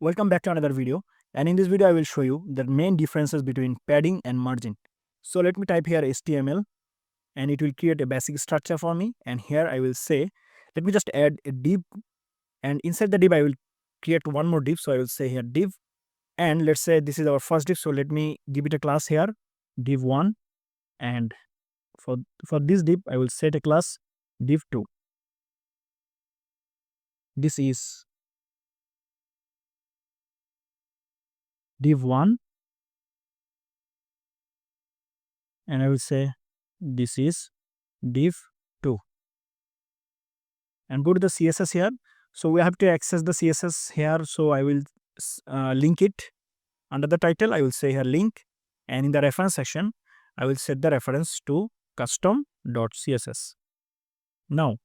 Welcome back to another video, and in this video I will show you the main differences between padding and margin. So let me type here HTML and it will create a basic structure for me, and here I will say let me just add a div, and inside the div I will create one more div. So I will say here div, and let's say this is our first div, so let me give it a class here div1, and for this div I will set a class div2. This is div1, and I will say this is div2, and go to the CSS here. So we have to access the CSS here, so I will link it under the title. I will say here link, and in the reference section I will set the reference to custom.css. Now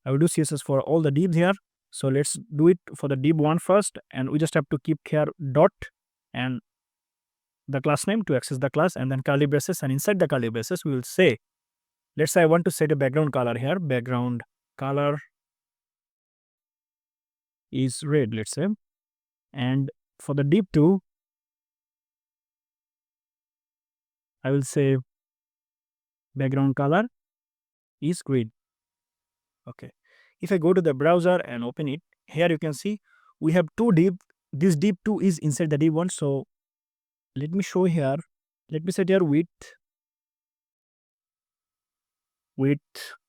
I will do CSS for all the divs here. So let's do it for the div1 first, and we just have to keep here dot and the class name to access the class, and then curly braces, and inside the curly braces we will say, let's say I want to set a background color here. Background color is red, let's say, and for the div2 I will say background color is green. Okay, if I go to the browser and open it, here you can see we have two div. This div2 is inside the div1, so let me show here. Let me set here width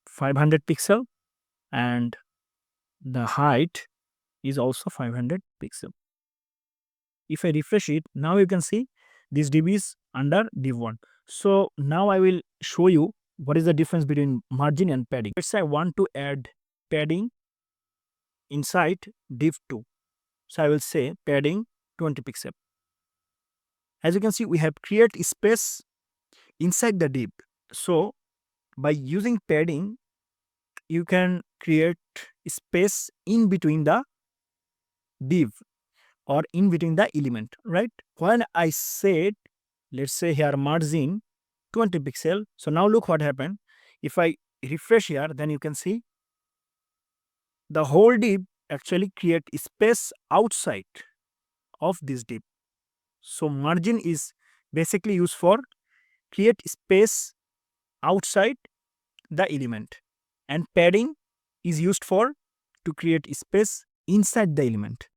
500 pixel, and the height is also 500 pixel. If I refresh it, now you can see this div is under div1. So now I will show you what is the difference between margin and padding. Let's say I want to add padding inside div2. So I will say padding 20 pixel. As you can see, we have create space inside the div. So by using padding, you can create space in between the div or in between the element, right? When I said, let's say here margin 20 pixel, so now look what happened. If I refresh here, then you can see the whole div actually create space outside of this div. So margin is basically used for create space outside the element, and padding is used for to create space inside the element.